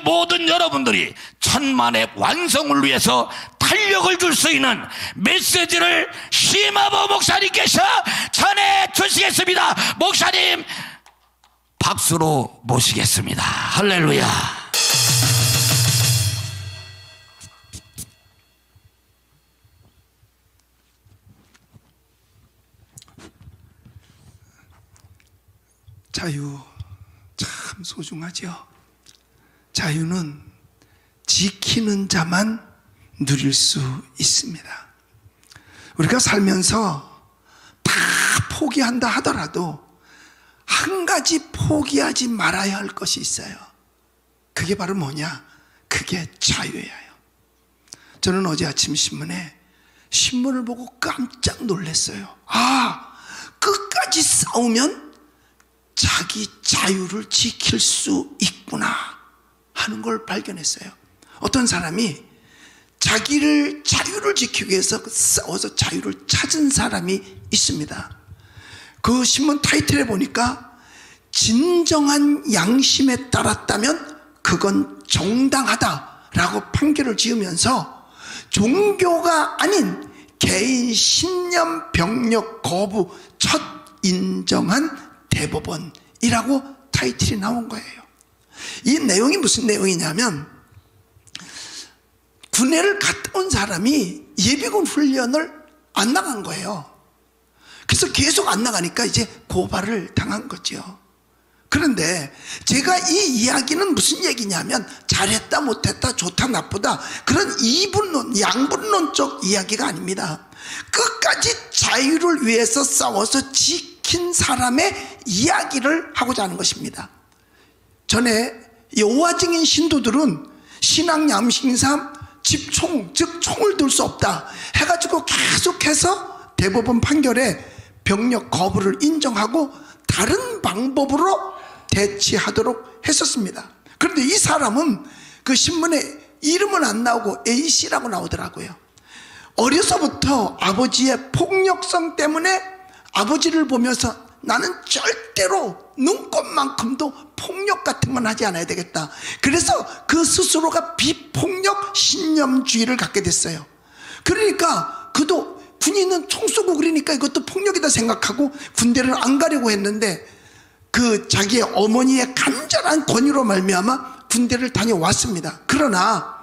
모든 여러분들이 천만의 완성을 위해서 탄력을 줄 수 있는 메시지를 심화보 목사님께서 전해 주시겠습니다. 목사님 박수로 모시겠습니다. 할렐루야. 자유 참 소중하죠. 자유는 지키는 자만 누릴 수 있습니다. 우리가 살면서 다 포기한다 하더라도 한 가지 포기하지 말아야 할 것이 있어요. 그게 바로 뭐냐? 그게 자유예요. 저는 어제 아침 신문을 보고 깜짝 놀랐어요. 끝까지 싸우면 자기 자유를 지킬 수 있구나 하는 걸 발견했어요. 어떤 사람이 자기를 자유를 지키기 위해서 싸워서 자유를 찾은 사람이 있습니다. 그 신문 타이틀에 보니까 진정한 양심에 따랐다면 그건 정당하다라고 판결을 지으면서 종교가 아닌 개인 신념 병력 거부 첫 인정한 대법원이라고 타이틀이 나온 거예요. 이 내용이 무슨 내용이냐면 군대를 갔다 온 사람이 예비군 훈련을 안 나간 거예요. 그래서 계속 안 나가니까 이제 고발을 당한 거죠. 그런데 제가 이 이야기는 무슨 얘기냐면 잘했다 못했다 좋다 나쁘다 그런 이분론 양분론적 이야기가 아닙니다. 끝까지 자유를 위해서 싸워서 지킨 사람의 이야기를 하고자 하는 것입니다. 전에 여호와 증인 신도들은 신앙 양심상 집총 즉 총을 들 수 없다 해가지고 계속해서 대법원 판결에 병력 거부를 인정하고 다른 방법으로 대치하도록 했었습니다. 그런데 이 사람은 그 신문에 이름은 안 나오고 A씨라고 나오더라고요. 어려서부터 아버지의 폭력성 때문에 아버지를 보면서 나는 절대로 눈꽃만큼도 폭력 같은 건 하지 않아야 되겠다. 그래서 그 스스로가 비폭력 신념주의를 갖게 됐어요. 그러니까 그도 군인은 총 쏘고 그러니까 이것도 폭력이다 생각하고 군대를 안 가려고 했는데 그 자기의 어머니의 간절한 권유로 말미암아 군대를 다녀왔습니다. 그러나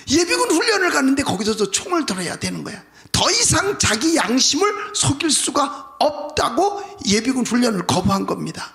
예비군 훈련을 가는데 거기서도 총을 들어야 되는 거야. 더 이상 자기 양심을 속일 수가 없다고 예비군 훈련을 거부한 겁니다.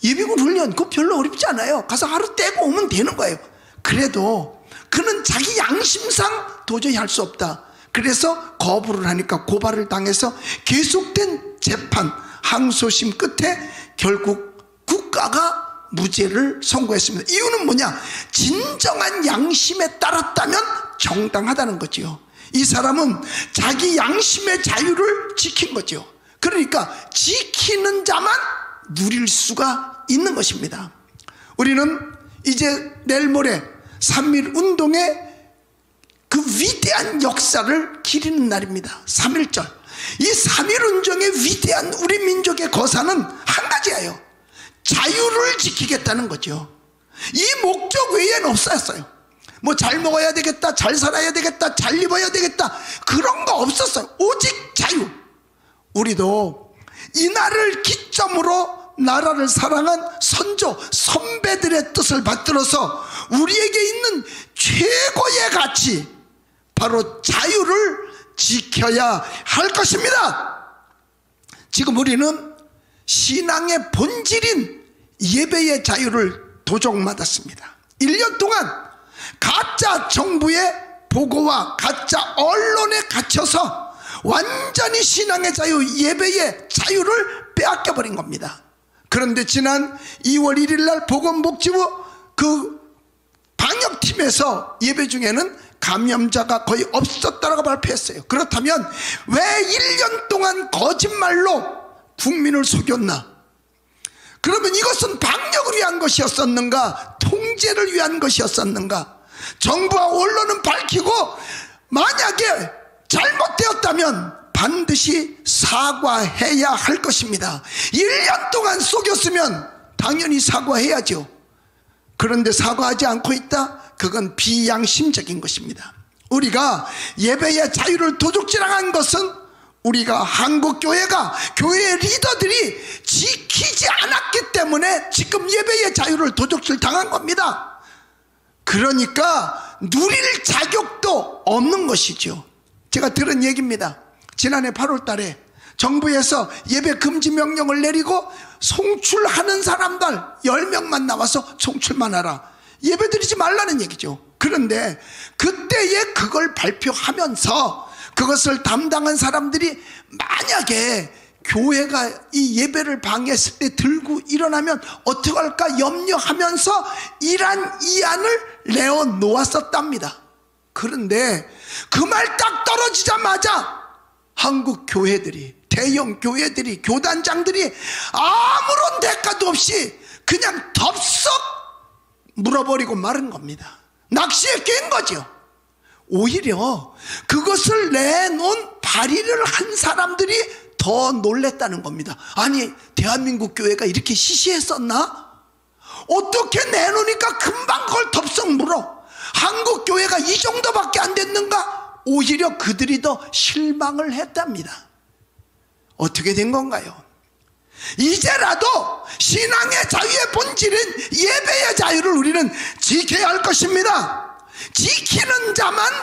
예비군 훈련 그거 별로 어렵지 않아요. 가서 하루 떼고 오면 되는 거예요. 그래도 그는 자기 양심상 도저히 할 수 없다. 그래서 거부를 하니까 고발을 당해서 계속된 재판 항소심 끝에 결국 국가가 무죄를 선고했습니다. 이유는 뭐냐? 진정한 양심에 따랐다면 정당하다는 거죠. 이 사람은 자기 양심의 자유를 지킨 거죠. 그러니까 지키는 자만 누릴 수가 있는 것입니다. 우리는 이제 내일 모레 3.1 운동의 그 위대한 역사를 기리는 날입니다. 3.1절. 이 3.1 운동의 위대한 우리 민족의 거사는 한 가지예요. 자유를 지키겠다는 거죠. 이 목적 외에는 없었어요. 뭐 잘 먹어야 되겠다, 잘 살아야 되겠다, 잘 입어야 되겠다 그런 거 없었어요. 오직 자유. 우리도 이 날을 기점으로 나라를 사랑한 선조 선배들의 뜻을 받들어서 우리에게 있는 최고의 가치 바로 자유를 지켜야 할 것입니다. 지금 우리는 신앙의 본질인 예배의 자유를 도적맞았습니다. 1년 동안 가짜 정부의 보고와 가짜 언론에 갇혀서 완전히 신앙의 자유, 예배의 자유를 빼앗겨버린 겁니다. 그런데 지난 2월 1일 날 보건복지부 그 방역팀에서 예배 중에는 감염자가 거의 없었다라고 발표했어요. 그렇다면 왜 1년 동안 거짓말로 국민을 속였나? 그러면 이것은 방역을 위한 것이었었는가? 통제를 위한 것이었었는가? 정부와 언론은 밝히고 만약에 잘못되었다면 반드시 사과해야 할 것입니다. 1년 동안 속였으면 당연히 사과해야죠. 그런데 사과하지 않고 있다? 그건 비양심적인 것입니다. 우리가 예배의 자유를 도둑질한 것은 우리가 한국교회가 교회 리더들이 지키지 않았기 때문에 지금 예배의 자유를 도둑질 당한 겁니다. 그러니까 누릴 자격도 없는 것이죠. 제가 들은 얘기입니다. 지난해 8월 달에 정부에서 예배 금지 명령을 내리고 송출하는 사람들 10명만 나와서 송출만 하라, 예배 드리지 말라는 얘기죠. 그런데 그때에 그걸 발표하면서 그것을 담당한 사람들이 만약에 교회가 이 예배를 방해했을 때 들고 일어나면 어떡할까 염려하면서 이란 이안을 내어놓았었답니다. 그런데 그 말 딱 떨어지자마자 한국 교회들이, 대형 교회들이, 교단장들이 아무런 대가도 없이 그냥 덥석 물어버리고 마른 겁니다. 낚시에 깬 거죠. 오히려 그것을 내놓은 발의를 한 사람들이 더 놀랬다는 겁니다. 아니, 대한민국 교회가 이렇게 시시했었나? 어떻게 내놓으니까 금방 그걸 덥석 물어? 한국 교회가 이 정도밖에 안 됐는가? 오히려 그들이 더 실망을 했답니다. 어떻게 된 건가요? 이제라도 신앙의 자유의 본질인 예배의 자유를 우리는 지켜야 할 것입니다. 지키는 자만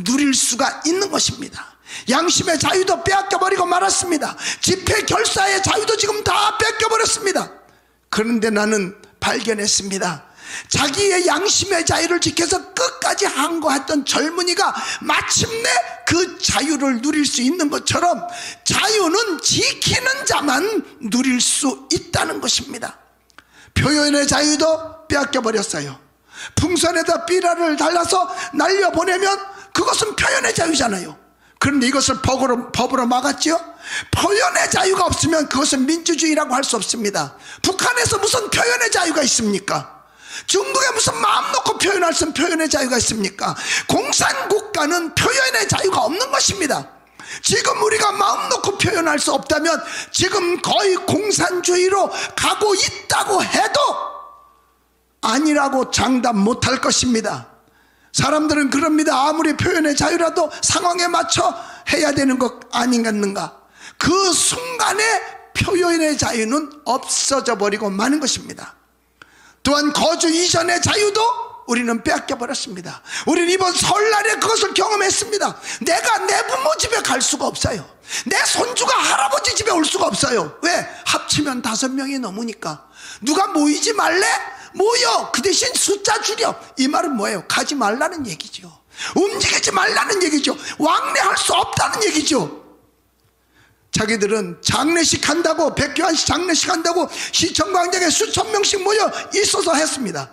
누릴 수가 있는 것입니다. 양심의 자유도 빼앗겨버리고 말았습니다. 집회 결사의 자유도 지금 다 뺏겨버렸습니다. 그런데 나는 발견했습니다. 자기의 양심의 자유를 지켜서 끝까지 항거했던 젊은이가 마침내 그 자유를 누릴 수 있는 것처럼 자유는 지키는 자만 누릴 수 있다는 것입니다. 표현의 자유도 빼앗겨버렸어요. 풍선에다 삐라를 달라서 날려보내면 그것은 표현의 자유잖아요. 그런데 이것을 법으로 막았죠. 표현의 자유가 없으면 그것은 민주주의라고 할 수 없습니다. 북한에서 무슨 표현의 자유가 있습니까? 중국에 무슨 마음 놓고 표현할 수 있는 표현의 자유가 있습니까? 공산국가는 표현의 자유가 없는 것입니다. 지금 우리가 마음 놓고 표현할 수 없다면 지금 거의 공산주의로 가고 있다고 해도 아니라고 장담 못할 것입니다. 사람들은 그럽니다. 아무리 표현의 자유라도 상황에 맞춰 해야 되는 것 아닌가? 그 순간에 표현의 자유는 없어져 버리고 마는 것입니다. 또한 거주 이전의 자유도 우리는 빼앗겨 버렸습니다. 우리는 이번 설날에 그것을 경험했습니다. 내가 내 부모 집에 갈 수가 없어요. 내 손주가 할아버지 집에 올 수가 없어요. 왜? 합치면 5명이 넘으니까. 누가 모이지 말래? 모여. 그 대신 숫자 줄여. 이 말은 뭐예요? 가지 말라는 얘기죠. 움직이지 말라는 얘기죠. 왕래할 수 없다는 얘기죠. 자기들은 장례식 한다고, 백교환씨 장례식 한다고 시청 광장에 수천 명씩 모여 있어서 했습니다.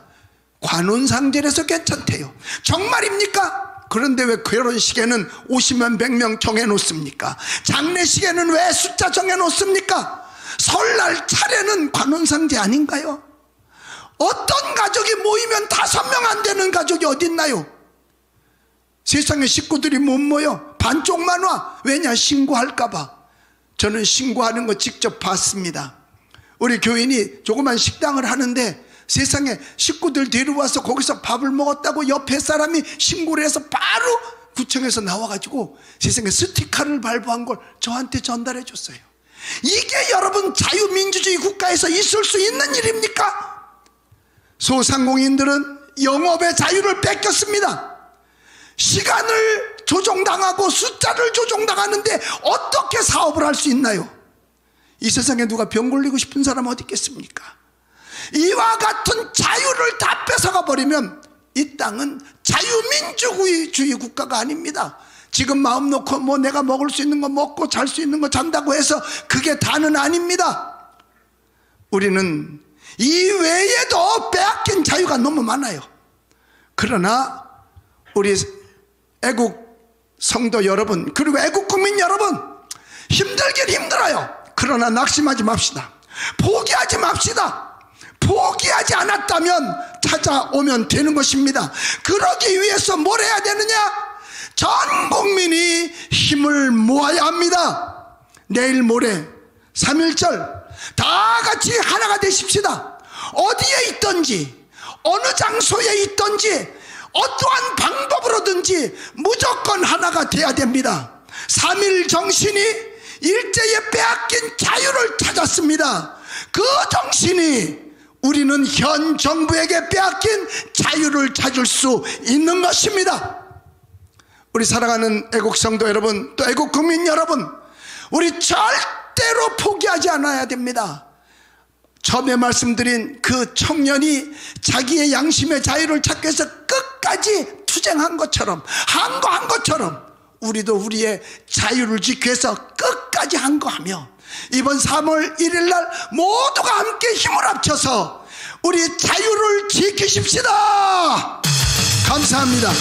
관운상제에서 괜찮대요. 정말입니까? 그런데 왜 결혼식에는 50명 100명 정해놓습니까? 장례식에는 왜 숫자 정해놓습니까? 설날 차례는 관운상제 아닌가요? 어떤 가족이 모이면 5명 안 되는 가족이 어딨나요? 세상에 식구들이 못 모여. 반쪽만 와. 왜냐? 신고할까봐. 저는 신고하는 거 직접 봤습니다. 우리 교인이 조그만 식당을 하는데 세상에 식구들 데려와서 거기서 밥을 먹었다고 옆에 사람이 신고를 해서 바로 구청에서 나와가지고 세상에 스티커를 발부한 걸 저한테 전달해 줬어요. 이게 여러분 자유민주주의 국가에서 있을 수 있는 일입니까? 소상공인들은 영업의 자유를 뺏겼습니다. 시간을 조종당하고 숫자를 조종당하는데 어떻게 사업을 할 수 있나요? 이 세상에 누가 병 걸리고 싶은 사람 어디 있겠습니까? 이와 같은 자유를 다 뺏어가 버리면 이 땅은 자유민주주의 국가가 아닙니다. 지금 마음 놓고 뭐 내가 먹을 수 있는 거 먹고 잘 수 있는 거 잔다고 해서 그게 다는 아닙니다. 우리는 이 외에도 빼앗긴 자유가 너무 많아요. 그러나 우리 애국 성도 여러분, 그리고 애국 국민 여러분, 힘들긴 힘들어요. 그러나 낙심하지 맙시다. 포기하지 맙시다. 포기하지 않았다면 찾아오면 되는 것입니다. 그러기 위해서 뭘 해야 되느냐? 전 국민이 힘을 모아야 합니다. 내일 모레 3.1절 다 같이 하나가 되십시다. 어디에 있든지 어느 장소에 있든지 어떠한 방법으로든지 무조건 하나가 돼야 됩니다. 3.1 정신이 일제에 빼앗긴 자유를 찾았습니다. 그 정신이 우리는 현 정부에게 빼앗긴 자유를 찾을 수 있는 것입니다. 우리 사랑하는 애국 성도 여러분, 또 애국 국민 여러분, 우리 절대로 포기하지 않아야 됩니다. 처음에 말씀드린 그 청년이 자기의 양심의 자유를 찾기 위해서 끝까지 투쟁한 것처럼, 항거한 것처럼 우리도 우리의 자유를 지키기 위해서 끝까지 항거하며 이번 3월 1일 날 모두가 함께 힘을 합쳐서 우리 자유를 지키십시다. 감사합니다.